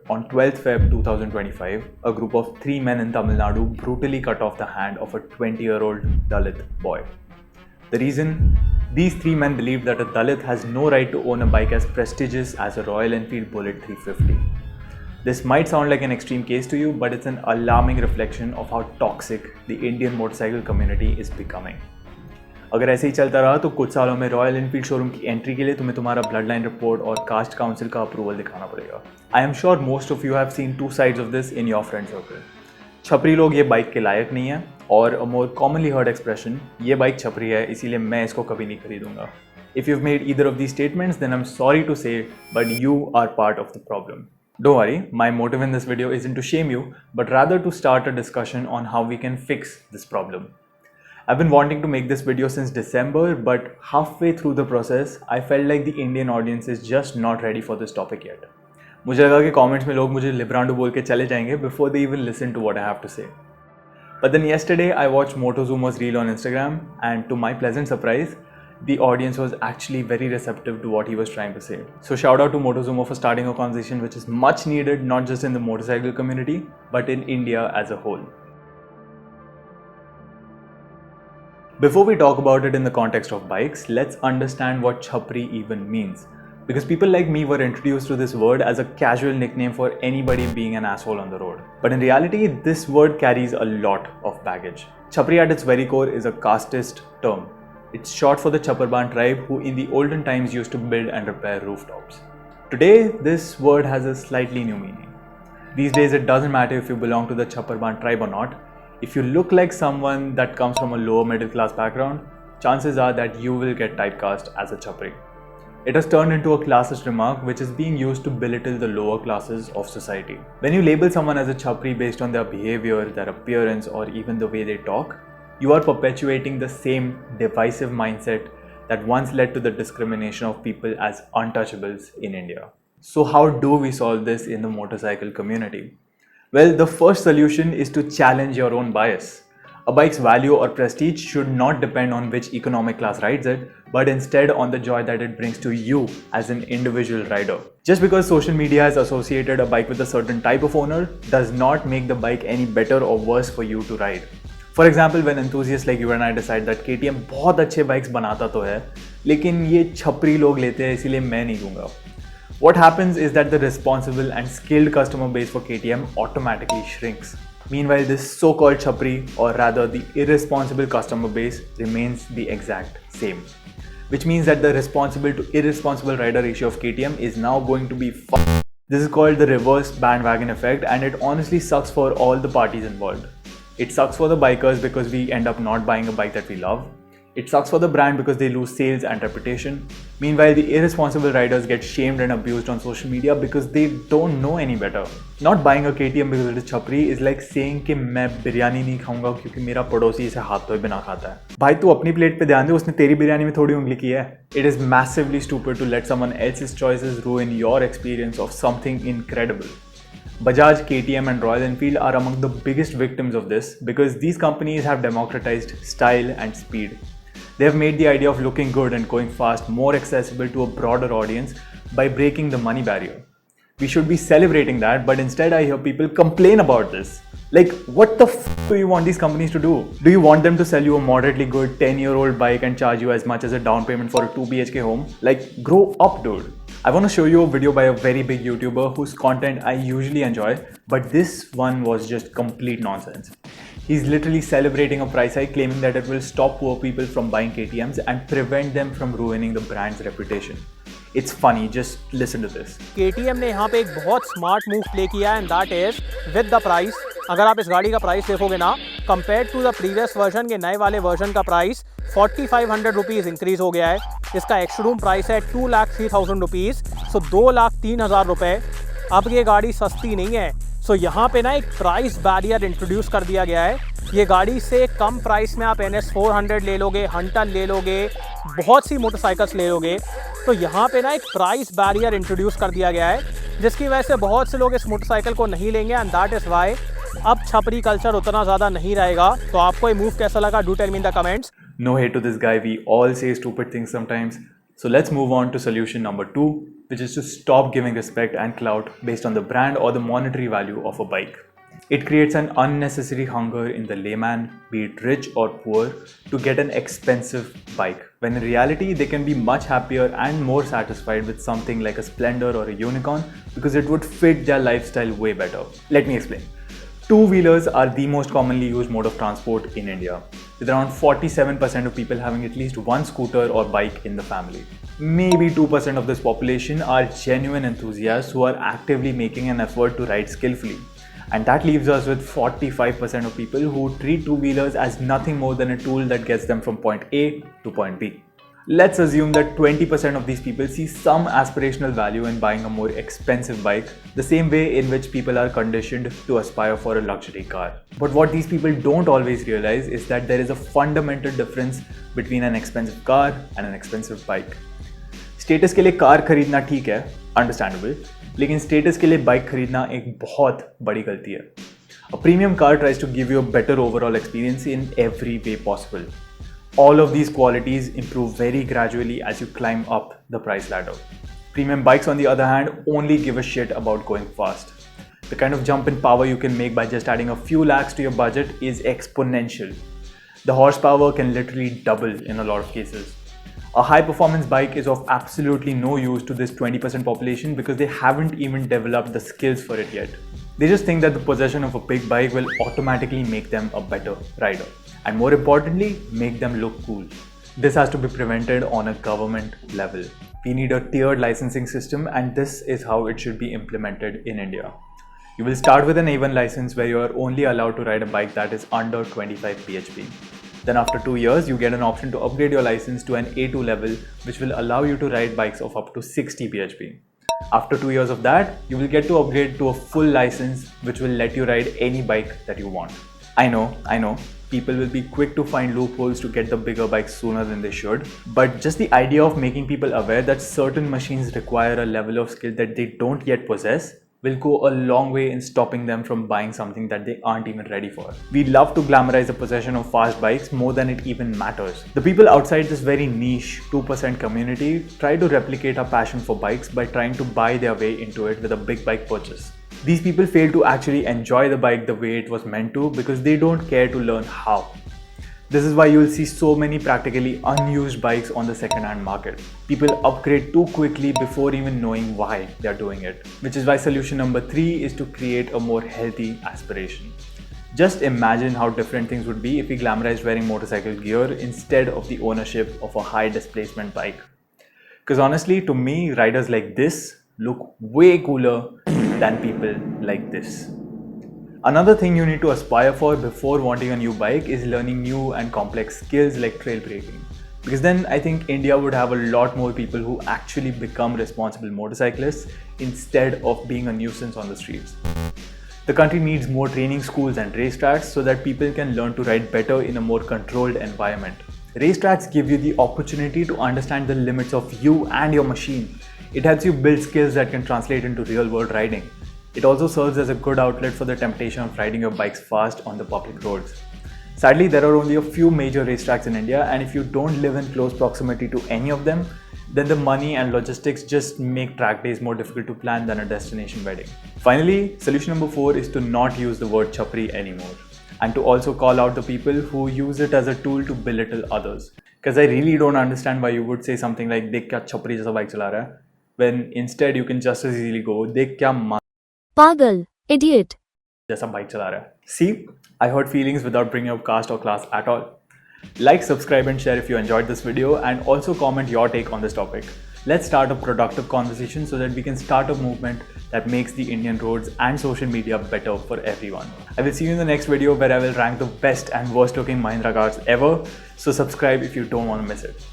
On 12th Feb 2025, a group of 3 men in Tamil Nadu brutally cut off the hand of a 20-year-old Dalit boy. The reason? These 3 men believed that a Dalit has no right to own a bike as prestigious as a Royal Enfield Bullet 350. This might sound like an extreme case to you, but it's an alarming reflection of how toxic the Indian motorcycle community is becoming. अगर ऐसे ही चलता रहा तो कुछ सालों में Royal Enfield showroom की entry के लिए तुम्हें तुम्हारा ब्लड लाइन रिपोर्ट और कास्ट काउंसिल का अप्रूवल दिखाना पड़ेगा. I am sure most of you have seen two sides of this in your friend circle. छपरी लोग ये बाइक के लायक नहीं है, और a more commonly heard expression, ये बाइक छपरी है इसीलिए मैं इसको कभी नहीं खरीदूंगा. If you have made either of these statements then I am sorry to say, but you are part of the problem. Don't worry, my motive in this video isn't to shame you, but rather to start a discussion on how we can fix this problem. I've been wanting to make this video since December, but halfway through the process, I felt like the Indian audience is just not ready for this topic yet. मुझे लगा कि comments में लोग मुझे लिब्रांडो बोल के चले जाएंगे before they even listen to what I have to say. But then yesterday I watched Motozumo's reel on Instagram, and to my pleasant surprise, the audience was actually very receptive to what he was trying to say. So shout out to Motozumo for starting a conversation which is much needed, not just in the motorcycle community, but in India as a whole. Before we talk about it in the context of bikes, let's understand what Chapri even means. Because people like me were introduced to this word as a casual nickname for anybody being an asshole on the road. But in reality, this word carries a lot of baggage. Chapri at its very core is a casteist term. It's short for the Chaparban tribe, who in the olden times used to build and repair rooftops. Today, this word has a slightly new meaning. These days, it doesn't matter if you belong to the Chaparban tribe or not. If you look like someone that comes from a lower middle class background, chances are that you will get typecast as a Chapri. It has turned into a classist remark which is being used to belittle the lower classes of society. When you label someone as a Chapri based on their behavior, their appearance, or even the way they talk, you are perpetuating the same divisive mindset that once led to the discrimination of people as untouchables in India. So how do we solve this in the motorcycle community? Well, the first solution is to challenge your own bias. A bike's value or prestige should not depend on which economic class rides it, but instead on the joy that it brings to you as an individual rider. Just because social media has associated a bike with a certain type of owner does not make the bike any better or worse for you to ride. For example, when enthusiasts like you and I decide that KTM बहुत अच्छे bikes बनाता तो है, लेकिन ये छपरी लोग लेते हैं इसीलिए मैं नहीं लूँगा. What happens is that the responsible and skilled customer base for KTM automatically shrinks. Meanwhile, this so-called Chapri, or rather the irresponsible customer base, remains the exact same. Which means that the responsible to irresponsible rider ratio of KTM is now going to be This is called the reverse bandwagon effect, and it honestly sucks for all the parties involved. It sucks for the bikers because we end up not buying a bike that we love. It sucks for the brand because they lose sales and reputation. Meanwhile, the irresponsible riders get shamed and abused on social media because they don't know any better. Not buying a KTM because it is Chapri is like saying कि मैं बिरयानी नहीं खाऊंगा क्योंकि मेरा पड़ोसी इसे हाथ धोए बिना खाता है. भाई तू अपनी प्लेट पे ध्यान दे, उसने तेरी बिरयानी में थोड़ी उंगली की है. It is massively stupid to let someone else's choices ruin your experience of something incredible. Bajaj, KTM and Royal Enfield are among the biggest victims of this because these companies have democratized style and speed. They have made the idea of looking good and going fast more accessible to a broader audience by breaking the money barrier. We should be celebrating that, but instead I hear people complain about this. Like, what the f do you want these companies to do? Do you want them to sell you a moderately good 10-year-old bike and charge you as much as a down payment for a 2 BHK home? Like, grow up, dude. I want to show you a video by a very big YouTuber whose content I usually enjoy, but this one was just complete nonsense. He's literally celebrating a price hike, claiming that it will stop poor people from buying KTMs and prevent them from ruining the brand's reputation. It's funny, just listen to this. KTM ने यहाँ पे एक बहुत smart move play किया है, and that is with the price. अगर आप इस गाड़ी का प्राइस देखोगे ना, compared to the previous version के नए वाले वर्जन का प्राइस 4500 रुपीज़ इंक्रीज हो गया है. इसका एक्स-शोरूम प्राइस है 2,03,000 रुपीज़, सो 2,03,000 रुपये. अब ये गाड़ी सस्ती नहीं है. सो यहाँ पे ना एक प्राइस बैरियर इंट्रोड्यूस कर दिया गया है. ये गाड़ी से कम प्राइस में आप NS 400 ले लोगे, हंटर ले लोगे, बहुत सी मोटरसाइकिल्स ले लोगे. तो यहाँ पे ना एक प्राइस बैरियर इंट्रोड्यूस कर दिया गया है, जिसकी वजह से बहुत से लोग इस मोटरसाइकिल को नहीं लेंगे, एंड दैट इज़ वाई अब छपरी कल्चर उतना ज़्यादा नहीं रहेगा. तो आपको ये मूव कैसा लगा? Do tell me in the comments. No hate to this guy, we all say stupid things sometimes. So let's move on to solution number 2. which is to stop giving respect and clout based on the brand or the monetary value of a bike. It creates an unnecessary hunger in the layman, be it rich or poor, to get an expensive bike, when in reality they can be much happier and more satisfied with something like a Splendor or a Unicorn because it would fit their lifestyle way better. Let me explain. Two-wheelers are the most commonly used mode of transport in India, with around 47% of people having at least one scooter or bike in the family. Maybe 2% of this population are genuine enthusiasts who are actively making an effort to ride skillfully. And that leaves us with 45% of people who treat two-wheelers as nothing more than a tool that gets them from point A to point B. Let's assume that 20% of these people see some aspirational value in buying a more expensive bike, the same way in which people are conditioned to aspire for a luxury car. But what these people don't always realize is that there is a fundamental difference between an expensive car and an expensive bike. Status के लिए car खरीदना ठीक है, understandable, लेकिन status के लिए bike खरीदना एक बहुत बड़ी गलती है. A premium car tries to give you a better overall experience in every way possible. All of these qualities improve very gradually as you climb up the price ladder. Premium bikes, on the other hand, only give a shit about going fast. The kind of jump in power you can make by just adding a few lakhs to your budget is exponential. The horsepower can literally double in a lot of cases. A high-performance bike is of absolutely no use to this 20% population because they haven't even developed the skills for it yet. They just think that the possession of a big bike will automatically make them a better rider. And more importantly, make them look cool. This has to be prevented on a government level. We need a tiered licensing system, and this is how it should be implemented in India. You will start with an A1 license where you are only allowed to ride a bike that is under 25 bhp. Then after 2 years, you get an option to upgrade your license to an A2 level, which will allow you to ride bikes of up to 60 bhp. After 2 years of that, you will get to upgrade to a full license, which will let you ride any bike that you want. I know, people will be quick to find loopholes to get the bigger bikes sooner than they should, but just the idea of making people aware that certain machines require a level of skill that they don't yet possess will go a long way in stopping them from buying something that they aren't even ready for. We love to glamorize the possession of fast bikes more than it even matters. The people outside this very niche 2% community try to replicate our passion for bikes by trying to buy their way into it with a big bike purchase. These people fail to actually enjoy the bike the way it was meant to because they don't care to learn how. This is why you will see so many practically unused bikes on the second-hand market. People upgrade too quickly before even knowing why they are doing it. Which is why solution number 3 is to create a more healthy aspiration. Just imagine how different things would be if we glamorized wearing motorcycle gear instead of the ownership of a high displacement bike. Because honestly, to me, riders like this look way cooler than people like this. Another thing you need to aspire for before wanting a new bike is learning new and complex skills like trail braking. Because then I think India would have a lot more people who actually become responsible motorcyclists instead of being a nuisance on the streets. The country needs more training schools and racetracks so that people can learn to ride better in a more controlled environment. Racetracks give you the opportunity to understand the limits of you and your machine. It helps you build skills that can translate into real-world riding. It also serves as a good outlet for the temptation of riding your bikes fast on the public roads. Sadly, there are only a few major racetracks in India, and if you don't live in close proximity to any of them, then the money and logistics just make track days more difficult to plan than a destination wedding. Finally, solution number 4 is to not use the word Chapri anymore, and to also call out the people who use it as a tool to belittle others. Because I really don't understand why you would say something like "Dekh kya Chapri jaisa bike chala raha hai," when instead you can just as easily go "Dekh kya Pagal, idiot. जैसा bike चला रहा है." See, I hurt feelings without bringing up caste or class at all. Like, subscribe and share if you enjoyed this video, and also comment your take on this topic. Let's start a productive conversation so that we can start a movement that makes the Indian roads and social media better for everyone. I will see you in the next video where I will rank the best and worst looking Mahindra cars ever, so subscribe if you don't want to miss it.